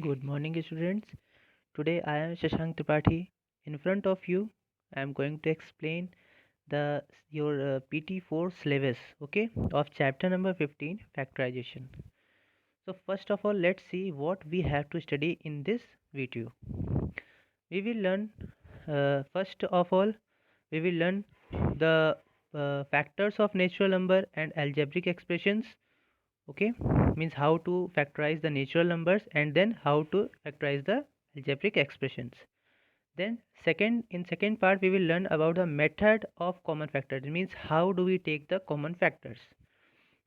Good morning, students. Today I am Shashank Tripathi. In front of you, I am going to explain the your PT4 syllabus, okay, of chapter number 15, factorization. So first of all, let's see what we have to study in this video. We will learn first of all, we will learn the factors of natural number and algebraic expressions, okay, means how to factorize the natural numbers and then how to factorize the algebraic expressions. Then second part we will learn about the method of common factors, means how do we take the common factors.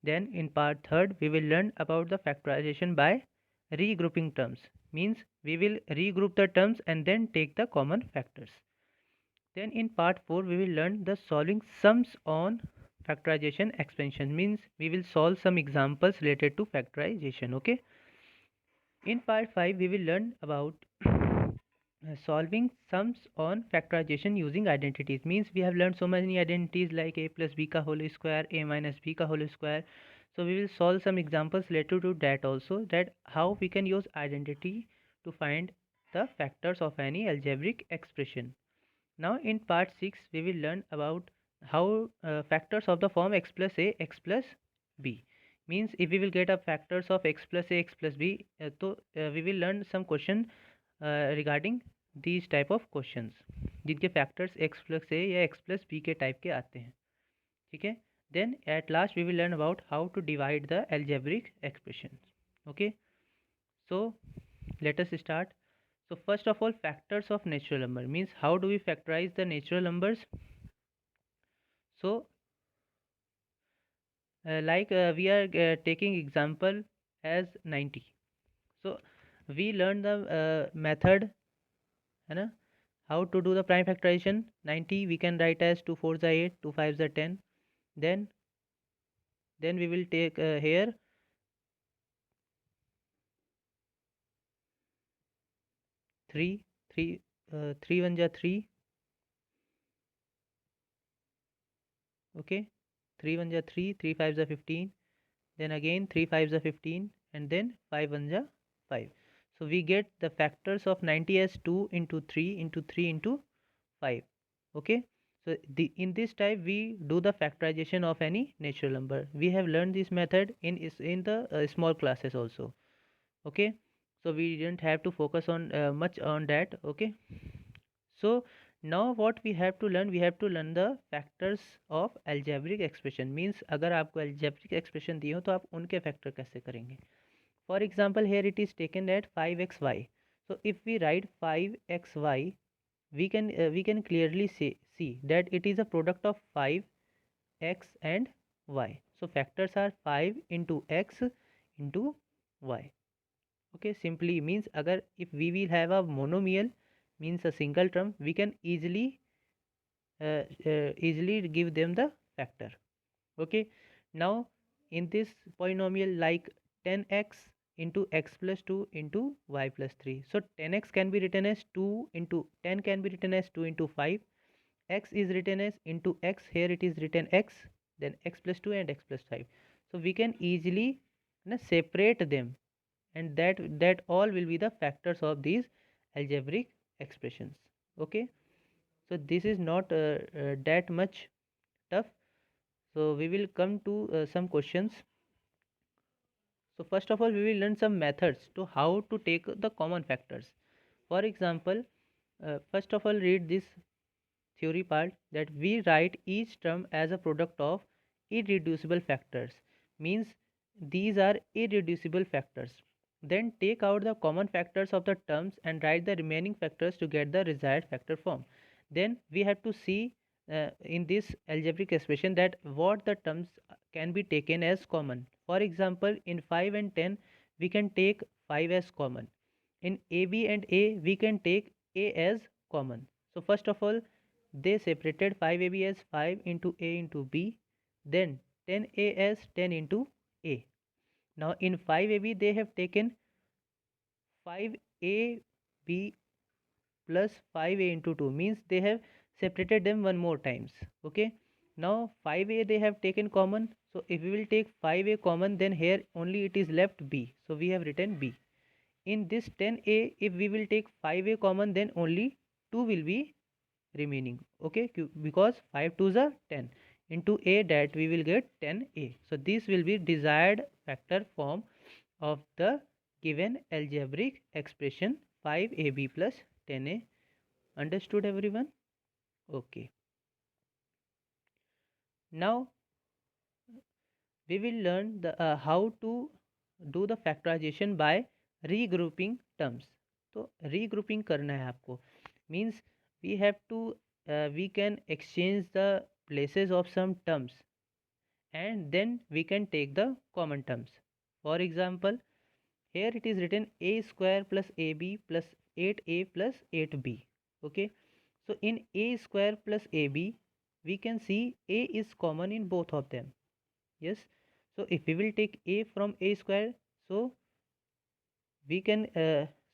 Then in part third we will learn about the factorization by regrouping terms, means we will regroup the terms and then take the common factors. Then in part 4 we will learn the solving sums on factorization expansion, means we will solve some examples related to factorization, okay. In part 5 we will learn about solving sums on factorization using identities, means we have learned so many identities like a plus b ka whole square, a minus b ka whole square. So we will solve some examples related to that also, that how we can use identity to find the factors of any algebraic expression. Now in part 6 we will learn about how factors of the form x plus a x plus b, means if we will get a factors of x plus a x plus b, we will learn some question regarding these type of questions जिनके factors x plus a या x plus b के type के आते हैं, ठीक है. Then at last we will learn about how to divide the algebraic expressions, okay. So let us start. So first of all, factors of natural number, means how do we factorize the natural numbers. So we are taking example as 90. So we learn the method, है ना, how to do the prime factorization. 90 we can write as 2 4s are 8, 2 5s are 10. Then we will take here 3 3 3 1s are 3, okay. 3 1s are 3, 3 5s are 15, then again 3 5s are 15, and then 5 1s are 5. So we get the factors of 90 as 2 into 3 into 3 into 5, okay. So in this type we do the factorization of any natural number. We have learned this method in the small classes also, okay. So we didn't have to focus on much on that, okay. So now what we have to learn, we have to learn the factors of algebraic expression, means अगर आपको algebraic expression दिए हो तो आप उनके factor कैसे करेंगे. For example, here it is taken at 5xy. So if we write 5xy, we can clearly see that it is a product of 5x and y. So factors are 5 into x into y, okay. Simply means अगर if we will have a monomial, means a single term, we can easily give them the factor, okay. Now in this polynomial like 10x into x plus 2 into y plus 3, so 10x can be written as 2 into 10 can be written as 2 into 5, x is written as into x, here it is written x, then x plus 2 and x plus 5. So we can easily separate them, and that all will be the factors of these algebraic expressions, okay. So this is not that much tough. So we will come to some questions. So first of all we will learn some methods to how to take the common factors. For example, first of all read this theory part, that we write each term as a product of irreducible factors, means these are irreducible factors. Then take out the common factors of the terms and write the remaining factors to get the desired factor form. Then we have to see in this algebraic expression that what the terms can be taken as common. For example, in 5 and 10 we can take 5 as common. In AB and A we can take A as common. So first of all they separated 5AB as 5 into A into B, then 10A as 10 into A. Now in 5AB they have taken 5AB plus 5A into 2, means they have separated them one more times, okay. Now 5A they have taken common, so if we will take 5A common, then here only it is left B, so we have written B. in this 10a, if we will take 5a common, then only 2 will be remaining. Okay, because 5 2s are 10 into a, that we will get 10a. So this will be desired factor form of the given algebraic expression 5ab plus 10a. Understood everyone? Okay, now we will learn the how to do the factorization by regrouping terms. तो regrouping करना है आपको, means we have to we can exchange the places of some terms and then we can take the common terms. For example, here it is written a square plus ab plus 8a plus 8b. Okay, so in a square plus ab we can see a is common in both of them. Yes, so if we will take a from a square, so we can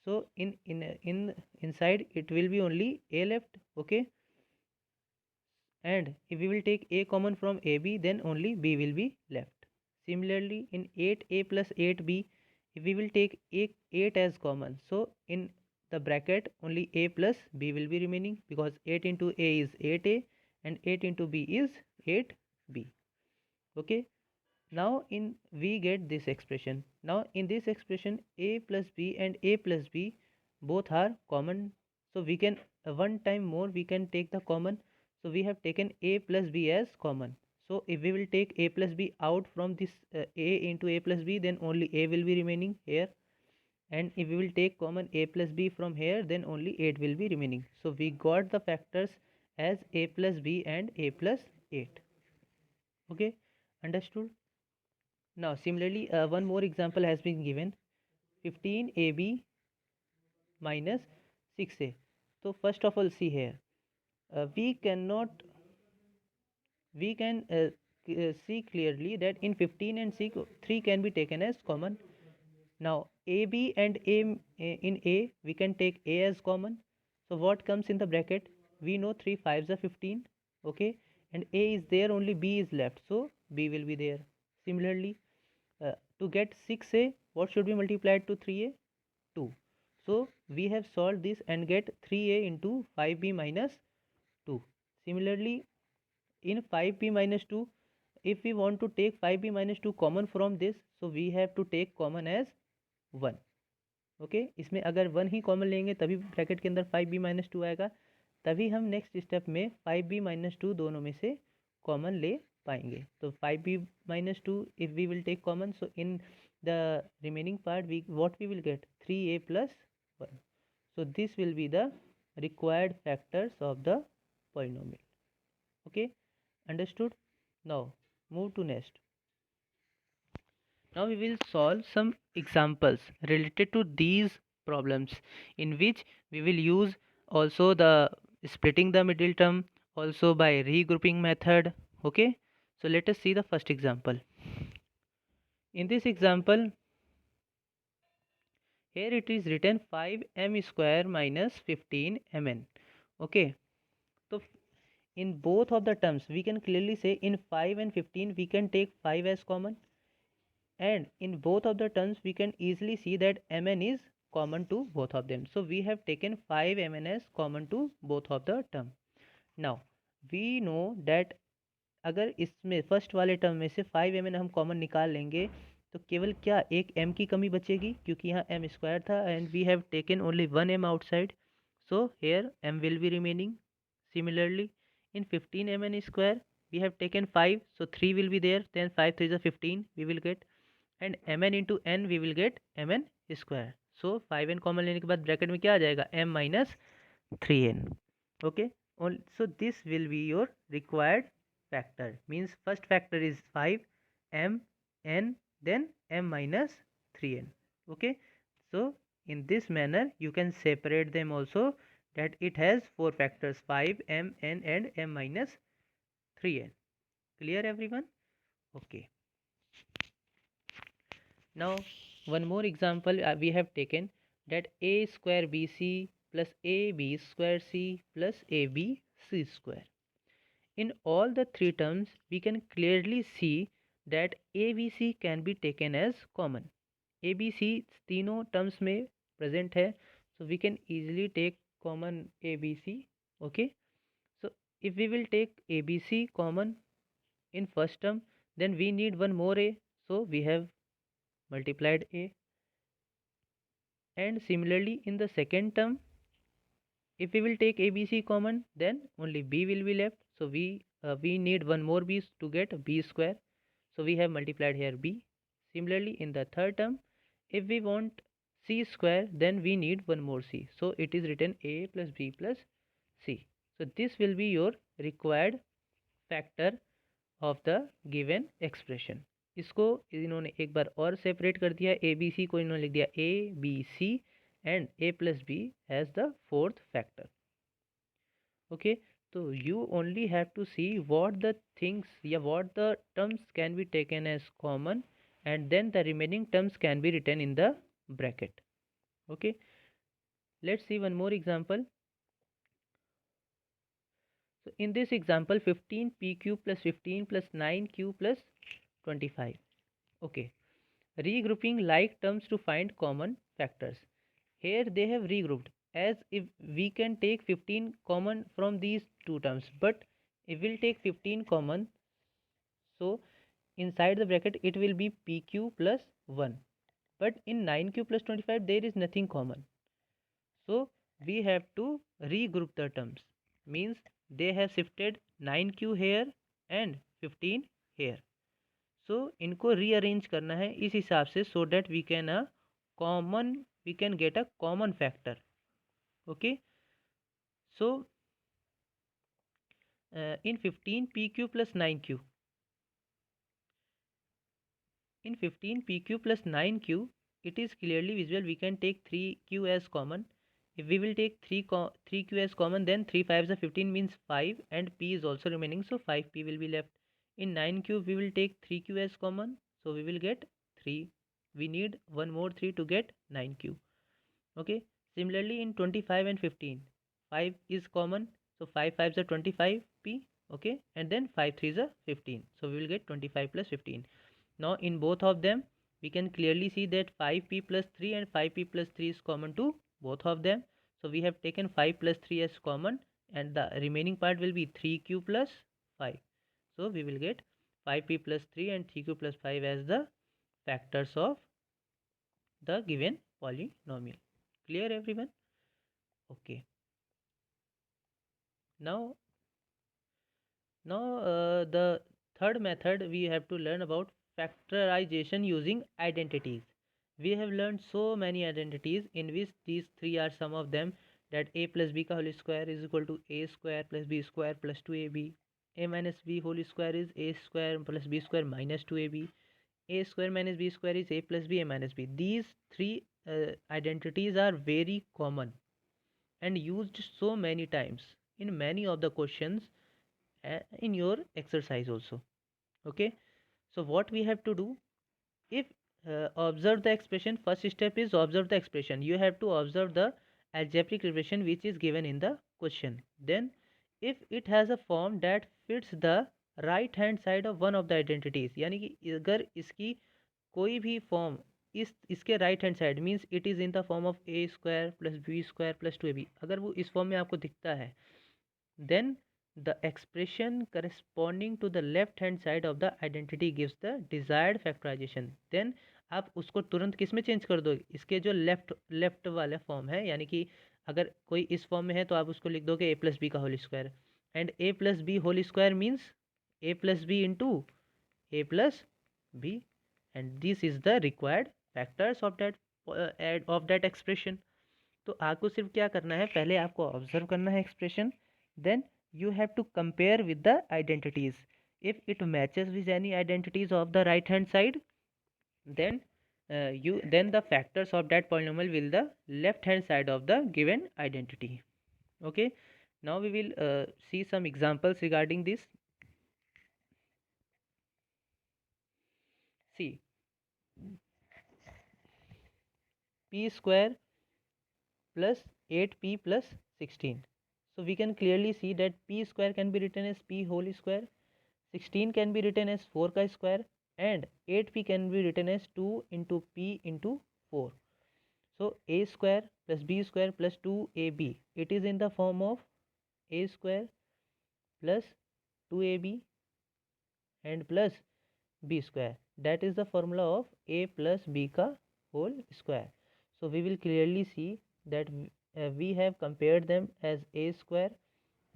so in inside it will be only a left. Okay, and if we will take a common from ab, then only b will be left. Similarly, in 8a plus 8b, if we will take 8 as common, so in the bracket only a plus b will be remaining, because 8 into a is 8a and 8 into b is 8b. Okay, now in we get this expression. Now in this expression a plus b and a plus b both are common, so we can one time more we can take the common. So we have taken a plus b as common. So if we will take a plus b out from this a into a plus b, then only a will be remaining here, and if we will take common a plus b from here, then only 8 will be remaining. So we got the factors as a plus b and a plus 8. Okay, understood? Now, similarly, one more example has been given, 15ab minus 6a. So, first of all, see here, we cannot, we can see clearly that in 15 and 6, 3 can be taken as common. Now, ab and a in a, we can take a as common. So, what comes in the bracket? We know 3 5s are 15, okay, and a is there, only b is left, so b will be there. Similarly, to get 6a, what should be multiplied to 3a? 2. So we have solved this and get 3a into 5b minus 2. Similarly, in 5b minus 2, if we want to take 5b minus 2 common from this, so we have to take common as 1. Okay इसमें अगर 1 ही common लेंगे तभी bracket के अंदर 5b minus 2 आएगा, तभी हम next step में 5b माइनस 2 दोनों में से कॉमन ले पाएंगे. तो 5b minus 2, if we will take common, so in the remaining part what we will get 3a plus 1. So this will be the required factors of the polynomial. Okay, understood? Now move to next. Now we will solve some examples related to these problems, in which we will use also the splitting the middle term, also by regrouping method. Okay, so let us see the first example. In this example, here it is written 5m square minus 15mn. Okay, so in both of the terms we can clearly say in 5 and 15 we can take 5 as common, and in both of the terms we can easily see that mn is common to both of them. So we have taken 5 mn as common to both of the term. Now we know that अगर इसमें first वाले term में से 5 mn हम common निकाल लेंगे तो केवल क्या एक m की कमी बचेगी, क्योंकि यहाँ m स्क्वायर था and we have taken only 1 m outside, so here m will be remaining. Similarly, in 15 mn square we have taken 5, so 3 will be there, then 5 3 is 15 we will get, and mn into n we will get mn square. So 5n common लेने के बाद bracket में क्या आ जाएगा, m minus 3n. Okay, so this will be your required factor, means first factor is 5 m n, then m minus 3n. Okay, so in this manner you can separate them also, that it has four factors 5 m n and m minus 3n. Clear everyone? Okay, now one more example we have taken, that a square bc plus ab square c plus ab c square. In all the three terms we can clearly see that abc can be taken as common. abc तीनों terms में present है, so we can easily take common ABC. Okay, so if we will take ABC common in first term, then we need one more A, so we have multiplied A. And similarly in the second term, if we will take ABC common, then only B will be left, so we need one more B to get B square, so we have multiplied here B. Similarly in the third term, if we want C square, then we need one more C, so it is written A plus B plus C. So this will be your required factor of the given expression. इसको इन्होंने एक बार और separate कर दिया, A B सी को इन्होंने लिख दिया A B C and A plus B as the fourth factor. Okay, तो you only have to see what the things या what the terms can be taken as common and then the remaining terms can be written in the bracket. Okay, let's see one more example. So in this example, 15pq plus 15 plus 9q plus 25. Okay, regrouping like terms to find common factors. Here they have regrouped as if we can take 15 common from these two terms, but if we'll take 15 common, so inside the bracket it will be pq plus 1, but in 9q plus 25 there is nothing common, so we have to regroup the terms, means they have shifted 9q here and 15 here. So इनको rearrange करना है इस हिसाब से, so that we can get a common factor. Okay, so in 15pq plus 9q, in 15pq plus 9q, it is clearly visible we can take 3q as common. If we will take 3q as common, then 3 5s are 15 means 5 and p is also remaining, so 5p will be left. In 9q we will take 3q as common, so we will get 3. We need one more 3 to get 9q. Okay, similarly in 25 and 15, 5 is common, so 5 5s are 25p. Okay, and then 5 3s are 15, so we will get 25 plus 15. Now in both of them we can clearly see that 5p plus 3 and 5p plus 3 is common to both of them, so we have taken 5 plus 3 as common and the remaining part will be 3q plus 5, so we will get 5p plus 3 and 3q plus 5 as the factors of the given polynomial. Clear everyone? Okay, now the third method we have to learn about factorization using identities. We have learned so many identities in which these three are some of them, that a plus b ka whole square is equal to a square plus b square plus 2ab, a minus b whole square is a square plus b square minus 2ab, a square minus b square is a plus b a minus b. These three identities are very common and used so many times in many of the questions in your exercise also. Okay, so what we have to do, if observe the expression, first step is observe the expression. You have to observe the algebraic expression which is given in the question. Then if it has a form that fits the right hand side of one of the identities, यानी कि अगर इसकी कोई भी form इसके right hand side, means it is in the form of a square plus b square plus 2ab, अगर वो इस फॉर्म में आपको दिखता है, then the expression corresponding to the left hand side of the identity gives the desired factorization. Then आप उसको तुरंत किस में चेंज कर दो, इसके जो लेफ्ट वाला फॉर्म है, यानी कि अगर कोई इस फॉर्म में है तो आप उसको लिख दोगे ए प्लस बी का whole square, and A plus b whole square means a plus b into a plus b, and this is the required factors of that expression. तो आपको सिर्फ क्या करना है, पहले आपको ऑब्जर्व करना है expression, then you have to compare with the identities. If it matches with any identities of the right hand side, then then the factors of that polynomial will the left hand side of the given identity. Okay, now we will see some examples regarding this. See, p square plus 8p plus 16. So we can clearly see that p square can be written as p whole square, 16 can be written as 4 ka square, and 8p can be written as 2 into p into 4. So a square plus b square plus 2ab, it is in the form of a square plus 2ab and plus b square. That is the formula of a plus b ka whole square. So we will clearly see that we have compared them as a square,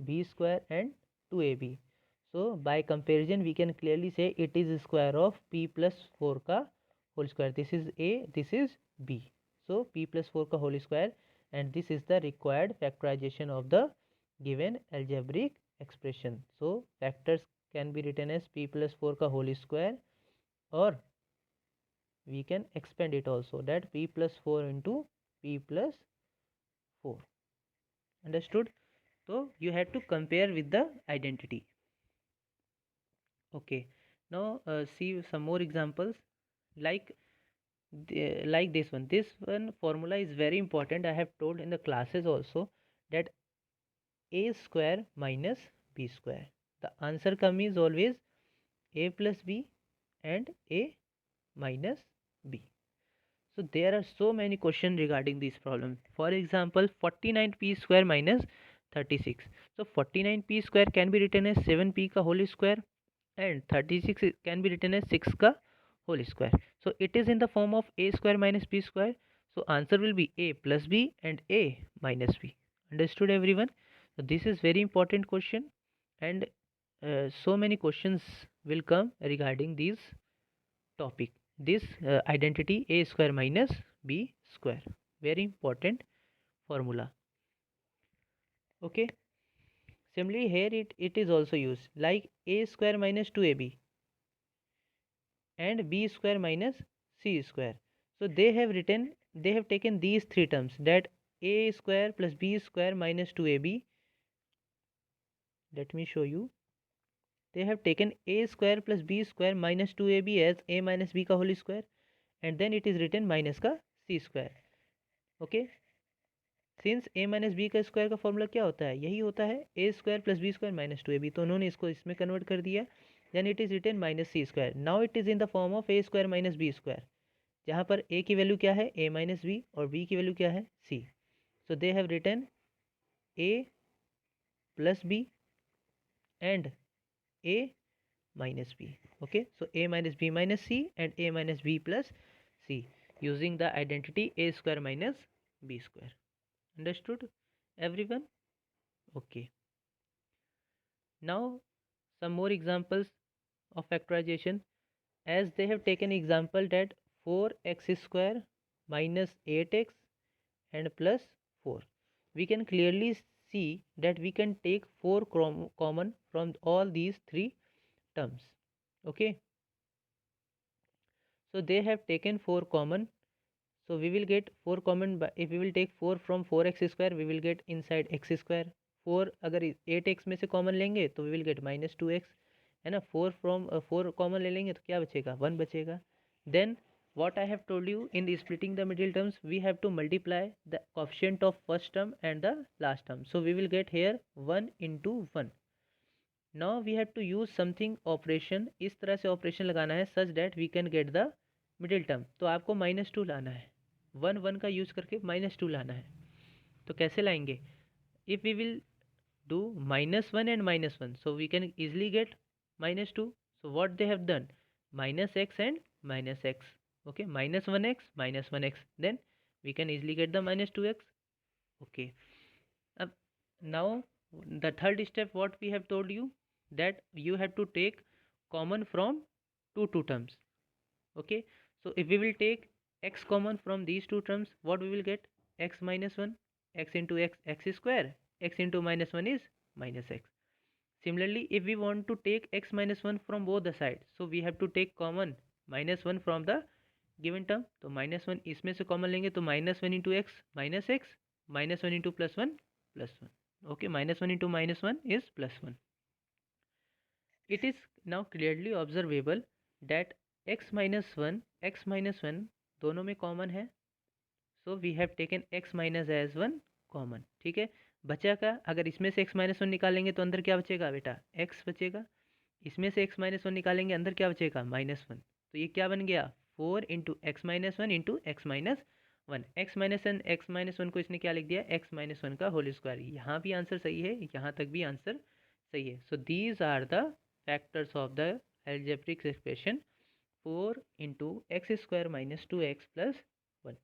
b square and 2ab. So by comparison we can clearly say it is square of p plus 4 ka whole square. This is a, this is b. So p plus 4 ka whole square, and this is the required factorization of the given algebraic expression. So factors can be written as p plus 4 ka whole square, or we can expand it also, that p plus 4 into p plus 4. Understood? So you have to compare with the identity. Okay, now see some more examples, like like this one. This one formula is very important. I have told in the classes also that a square minus b square, the answer come is always a plus b and a minus b. So there are so many questions regarding this problem. For example, 49p square minus 36. So 49p square can be written as 7p ka whole square, and 36 can be written as 6 ka whole square. So it is in the form of a square minus b square. So answer will be a plus b and a minus b. Understood everyone? So this is very important question, and so many questions will come regarding these topic. This identity a square minus b square, very important formula. Okay, similarly here it is also used, like a square minus 2ab and b square minus c square. So they have written, they have taken these three terms, that a square plus b square minus 2ab. Let me show you. They have taken a square plus b square minus 2ab as a minus b ka whole square, and then it is written minus का c square. Okay, since a minus b का square का formula क्या होता है, यही होता है a square plus b square minus 2ab, तो उन्होंने इसको इसमें कन्वर्ट कर दिया, then it is written minus c square. Now it is in the form of a square minus b square, जहाँ पर a की वैल्यू क्या है a माइनस बी और b की वैल्यू क्या है c. So they have written a plus b and a minus b. Okay, so a minus b minus c and a minus b plus c, using the identity a square minus b square. Understood everyone? Okay, now some more examples of factorization, as they have taken example that 4x square minus 8x and plus 4. We can clearly see that we can take 4 common from all these three terms. Okay, so they have taken 4 common, so we will get 4 common. If we will take 4 from 4x square, we will get inside x square. 4 अगर 8x में से common लेंगे तो we will get minus 2x, है ना. 4 from 4 common ले लेंगे तो क्या बचेगा, 1 बचेगा. Then what I have told you, in the splitting the middle terms we have to multiply the coefficient of first term and the last term. So we will get here 1 into 1. Now we have to use something operation, इस तरह से operation लगाना है such that we can get the middle term. तो आपको -2 लाना है, 1 1 का यूज़ करके -2 लाना है. तो कैसे लाएंगे, if we will do -1 and -1, so we can easily get -2. So what they have done, -x and -x. Okay, -1x -1x, then we can easily get the -2x. Okay, now the third step, what we have told you, that you have to take common from two terms. Okay, so if we will take x common from these two terms, what we will get, x minus 1, x into x, x square, x into -1 is minus x. Similarly, if we want to take x minus 1 from both the sides, so we have to take common -1 from the given term. तो -1 इसमें से common लेंगे तो -1 into x minus x, -1 into +1 +1. Okay, -1 into -1 is +1. It is now clearly observable that x minus 1 दोनों में common है, so we have taken x minus as 1 common. ठीक है, बचा का, अगर इसमें से x माइनस 1 निकालेंगे तो अंदर क्या बचेगा बेटा, x बचेगा. इसमें से x माइनस 1 निकालेंगे, अंदर क्या बचेगा, -1. तो ये क्या बन गया, 4 into x minus 1 into x minus 1 x minus one को इसने क्या लिख दिया, एक्स माइनस वन का होल स्क्वायर। यहाँ भी आंसर सही है, यहाँ तक भी आंसर सही है। So these are the factors of the algebraic expression 4 into x square minus 2x plus 1।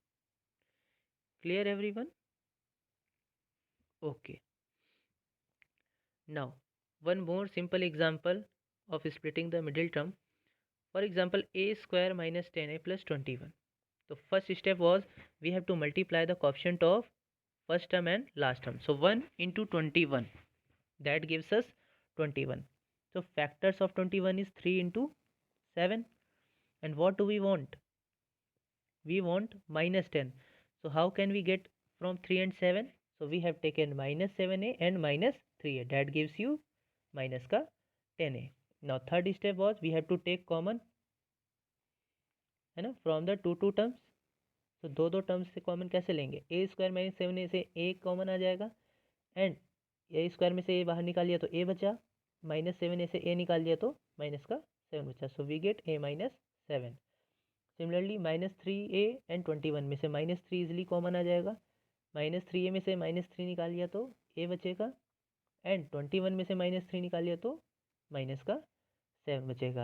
Clear everyone? Okay, now one more simple example of splitting the middle term. For example, a square minus 10a plus 21. So first step was we have to multiply the coefficient of first term and last term. So 1 into 21, that gives us 21. So factors of 21 is 3 into 7. And what do we want? We want minus 10. So how can we get from 3 and 7? So we have taken minus 7a and minus 3a. That gives you minus का 10a. Now third step was we have to take common, है ना, from the two terms. तो दो terms से common कैसे लेंगे, ए square minus 7a से ए common आ जाएगा, एंड ए स्क्वायर में से ए बाहर निकाल लिया तो ए बचा, माइनस 7a से ए निकाल लिया तो माइनस का 7 बचा। So we get a minus 7। Similarly minus 3a and 21 में से माइनस 3 इजिली कॉमन आ जाएगा, माइनस 3a में से माइनस 3 निकाल लिया तो ए बचेगा, एंड 21 में से माइनस 3 निकाल लिया तो माइनस का 7 बचेगा।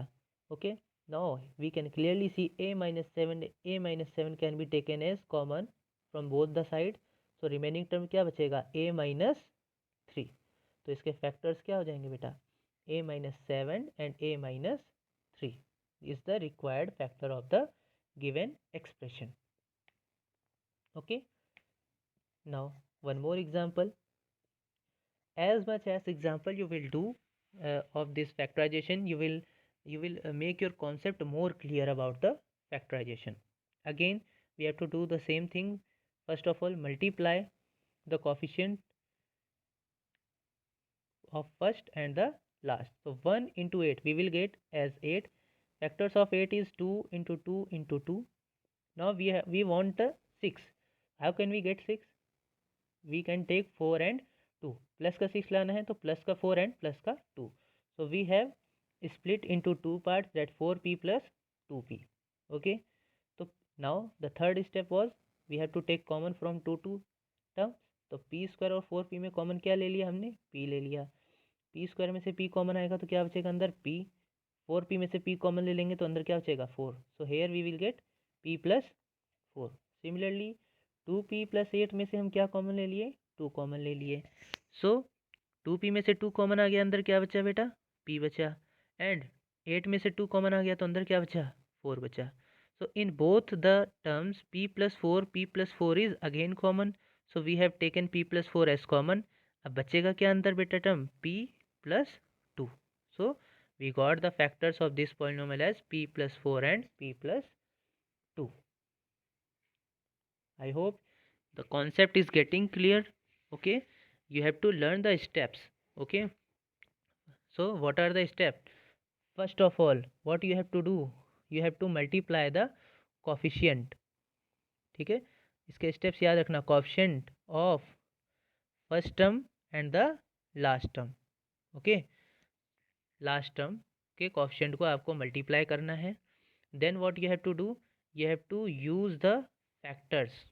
Okay, now we can clearly see a minus 7 can be taken as common from both the side. So remaining term क्या बचेगा, a minus 3। तो इसके factors क्या हो जाएंगे बेटा, a minus 7 and a minus 3 is the required factor of the given expression. Okay, now one more example. As much as example you will do of this factorization, you will make your concept more clear about the factorization. Again we have to do the same thing. First of all, multiply the coefficient of first and the last. So 1 into 8 we will get as 8. Factors of 8 is 2 into 2 into 2. Now we want 6. How can we get 6? We can take 4 and 2, plus का 6 लाना है तो plus का 4 and plus का 2. So we have split into two parts, that 4p plus 2p. Okay, so now the third step was we have to take common from two terms. तो p square और 4p में common क्या ले लिया हमने, p ले लिया। p square में से p कॉमन आएगा तो क्या बचेगा अंदर p, 4p में से p कॉमन ले लेंगे तो अंदर क्या बचेगा 4. So here we will get p plus 4. Similarly 2p plus 8 में से हम क्या कॉमन ले लिए, 2 कॉमन ले लिए। सो 2p में से 2 कॉमन आ गया, अंदर क्या बचा बेटा, p बचा, एंड 8 में से 2 कॉमन आ गया तो अंदर क्या बचा, 4 बचा। So in both the terms p plus 4 is again common, so we have taken p plus 4 as common. अब बचेगा क्या अंदर बेटा term, p plus 2। So we got the factors of this polynomial as p plus 4 and p plus 2। I hope the concept is getting clear. Okay, you have to learn the steps. Okay, so what are the steps? First of all, what you have to do, you have to multiply the coefficient. ठीक है, इसके steps याद रखना, coefficient of first term and the last term. Okay, last term के coefficient को आपको multiply करना है. Then what you have to do, you have to use the factors.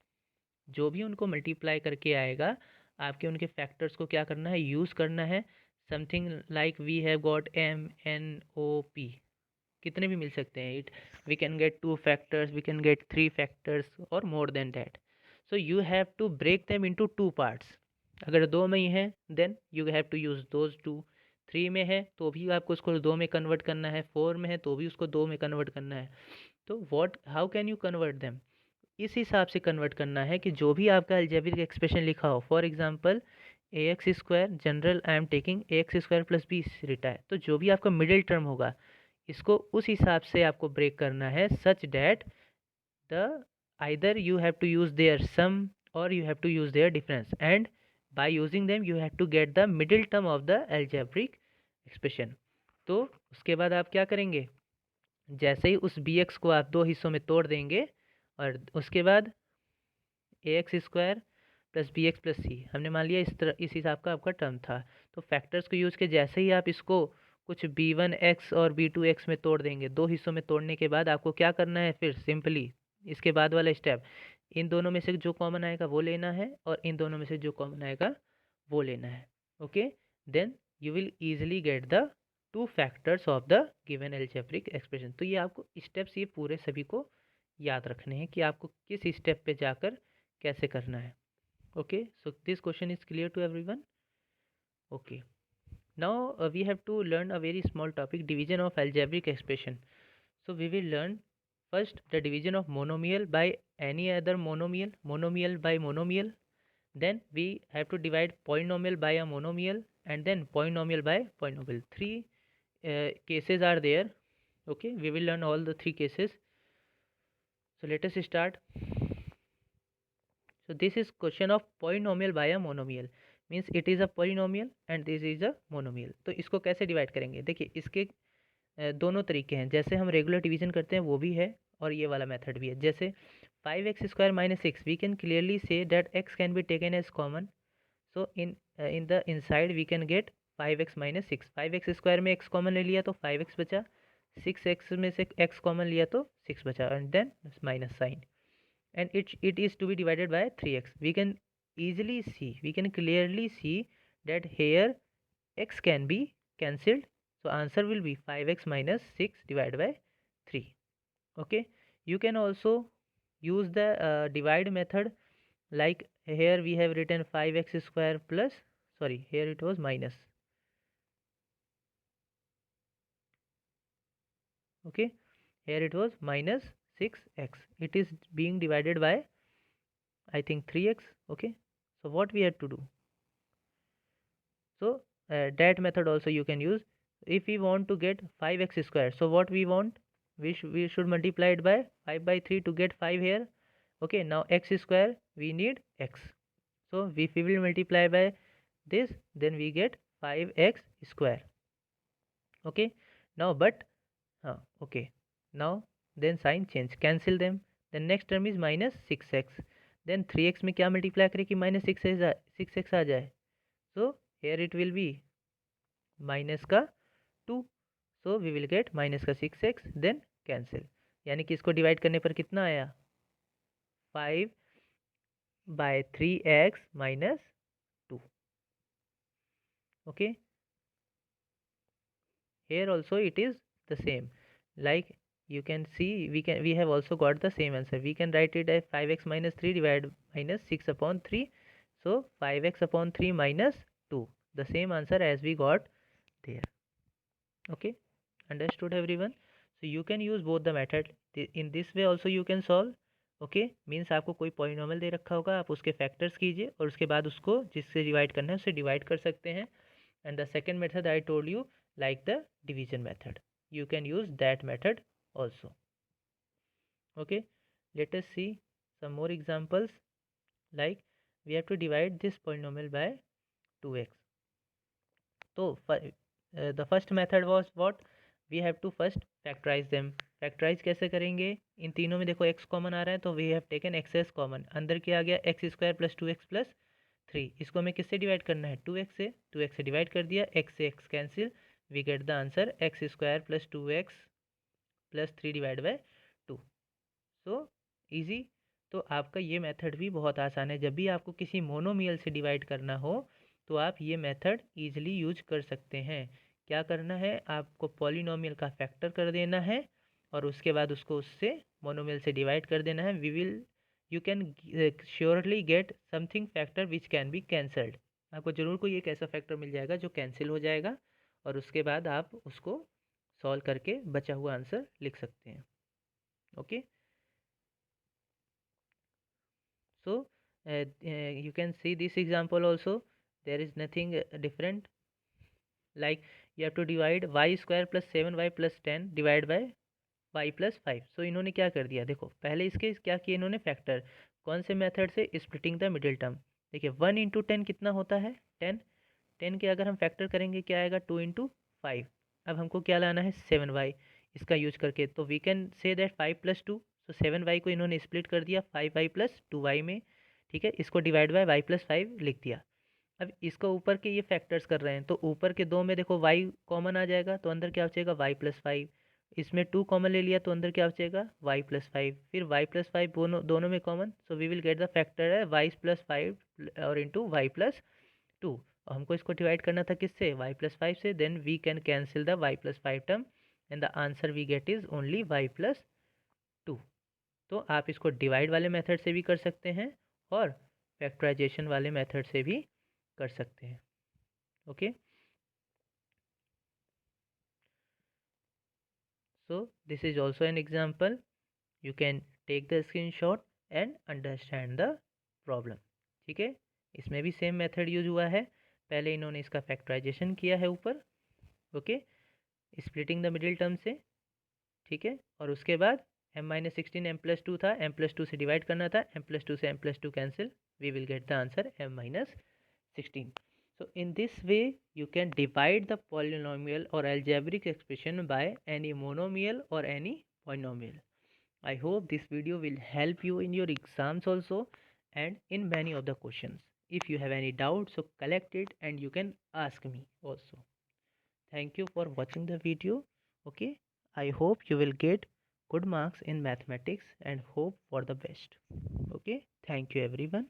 जो भी उनको मल्टीप्लाई करके आएगा आपके उनके फैक्टर्स को क्या करना है, यूज़ करना है। Something like we have got M N O P, कितने भी मिल सकते हैं, it we can get 2 factors, we can get 3 factors और more than that. So you have to break them into 2 parts. अगर 2 में ही है then you have to use those 2, 3 में है तो भी आपको उसको 2 में कन्वर्ट करना है, 4 में है तो भी उसको 2 में कन्वर्ट करना है। तो what, how can you convert them, इस हिसाब से कन्वर्ट करना है कि जो भी आपका अलजेब्रिक एक्सप्रेशन लिखा हो। For example a x square, general I am taking a x square plus b रिटा है, तो जो भी आपका मिडिल टर्म होगा इसको उस हिसाब से आपको ब्रेक करना है, such that the either you have to use their sum और you have to use their difference, and by using them you have to get the middle term of the algebraic expression. तो उसके बाद आप क्या करेंगे, जैसे ही उस B x को आप 2 हिस्सों में तोड़ देंगे और उसके बाद A x square plus B X plus C हमने मान लिया इस हिसाब का आपका टर्म था। तो फैक्टर्स को यूज़ के जैसे ही आप इसको कुछ b1 एक्स और b2 एक्स में तोड़ देंगे, 2 हिस्सों में तोड़ने के बाद आपको क्या करना है, फिर सिंपली इसके बाद वाला स्टेप, इन दोनों में से जो कॉमन आएगा वो लेना है और इन दोनों में से जो कॉमन आएगा वो लेना है। Okay, then you will easily get the two factors of the given algebraic expression. तो ये आपको स्टेप्स ये पूरे सभी को याद रखने हैं कि आपको किस स्टेप पे जाकर कैसे करना है। Okay, so this question is clear to everyone. Okay, now we have to learn a very small topic, division of algebraic expression. So we will learn first the division of monomial by any other monomial, monomial by monomial. Then we have to divide polynomial by a monomial and then polynomial by polynomial. Three cases are there. Okay, we will learn all the three cases. So let us start. So this is question of polynomial by a monomial, means it is a polynomial and this is a monomial. तो इसको कैसे divide करेंगे, देखिए इसके दोनों तरीके हैं। जैसे हम रेगुलर डिवीजन करते हैं वो भी है और ये वाला मेथड भी है। जैसे 5x² minus 6 we can clearly see that x can be taken as common. So in the inside we can get 5x minus 6। 5x² में x कॉमन ले लिया तो 5x बचा, 6x में से x कॉमन लिया तो 6 बचा and then minus sign, and it is to be divided by 3x. We can clearly see that here x can be cancelled, so answer will be 5x minus 6 divided by 3. Okay, you can also use the divide method, like here we have written 5x square plus, sorry, here it was minus. Okay, here it was minus 6x, it is being divided by I think 3x. Okay, so what we had to do, so that method also you can use. If we want to get 5x square, so what we want, we should multiply it by 5 by 3 to get 5 here. Okay, now x square we need x, so if we will multiply by this then we get 5x square. Okay, now but okay, now then sign change, cancel them. The next term is minus 6x, then 3x में क्या multiply करें कि minus 6x आ जाए, so here it will be minus का 2, so we will get minus का 6x then cancel, यानी कि इसको डिवाइड करने पर कितना आया 5 by 3x minus 2. Okay, here also it is the same, like you can see we have also got the same answer. We can write it as 5x minus 3 divided minus 6 upon 3, so 5x upon 3 minus 2, the same answer as we got there. Okay, understood everyone? So you can use both the method. In this way also you can solve. Okay, means आपको कोई polynomial दे रखा होगा, आप उसके factors कीजिए और उसके बाद उसको जिससे डिवाइड करना है उससे डिवाइड कर सकते हैं। And the second method I told you like the division method, you can use that method also. Okay, let us see some more examples, like we have to divide this polynomial by 2x. So the first method was what, we have to first factorize them. Factorize कैसे करेंगे, इन तीनों में देखो x common आ रहा है तो we have taken x as common, अंदर क्या आ गया x square plus 2x plus 3, इसको हमें किससे डिवाइड करना है 2x से डिवाइड कर दिया, x से x cancel, we get the answer x square plus 2x plus 3 divide by 2. So easy. तो आपका ये मेथड भी बहुत आसान है, जब भी आपको किसी मोनोमियल से डिवाइड करना हो तो आप ये मेथड ईजिली यूज कर सकते हैं। क्या करना है, आपको पॉलिनोमियल का फैक्टर कर देना है और उसके बाद उसको उससे मोनोमियल से डिवाइड कर देना है। You can surely get something factor which can be cancelled, आपको ज़रूर कोई एक ऐसा फैक्टर मिल जाएगा जो कैंसिल हो जाएगा और उसके बाद आप उसको सॉल्व करके बचा हुआ आंसर लिख सकते हैं। Okay, so you can see this example also, there is nothing different, like you have to divide y square plus 7y plus 10 divided by y plus 5. so इन्होंने क्या कर दिया, देखो पहले इसके क्या किया इन्होंने फैक्टर, कौन से मेथड से, स्प्लिटिंग द मिडिल टर्म। देखिए 1 इंटू 10 कितना होता है 10, 10 के अगर हम फैक्टर करेंगे क्या आएगा 2 इंटू 5। अब हमको क्या लाना है 7y, इसका यूज करके तो we can say that 5 plus 2, तो 7y को इन्होंने स्प्लिट कर दिया 5y प्लस 2y में, ठीक है, इसको डिवाइड बाय y प्लस 5 लिख दिया। अब इसको ऊपर के ये फैक्टर्स कर रहे हैं तो ऊपर के दो में देखो y कॉमन आ जाएगा तो अंदर क्या बचेगा y प्लस 5, इसमें 2 कॉमन ले लिया तो अंदर क्या बचेगा y+5, फिर y+5 दोनों में common, so we will get the factor है y+5 और इंटू y+2। हमको इसको डिवाइड करना था किससे, y+5 से, then we can cancel the y+5 term and the answer we get is only y+2। तो आप इसको डिवाइड वाले मेथड से भी कर सकते हैं और फैक्टराइजेशन वाले मेथड से भी कर सकते हैं। Okay, so this is also an example. You can take the screenshot and understand the problem। ठीक है, इसमें भी सेम मेथड यूज हुआ है। पहले इन्होंने इसका फैक्टराइजेशन किया है ऊपर, okay, splitting the middle term से, ठीक है, और उसके बाद m-16 m+2 था, m+2 से डिवाइड करना था, m+2 से m+2 cancel, we will get the answer m-16। So in this way you can divide the polynomial or algebraic expression by any monomial or any polynomial. I hope this video will help you in your exams also and in many of the questions. If you have any doubts, so collect it and you can ask me also. Thank you for watching the video. Okay, I hope you will get good marks in mathematics and hope for the best. Okay, thank you everyone.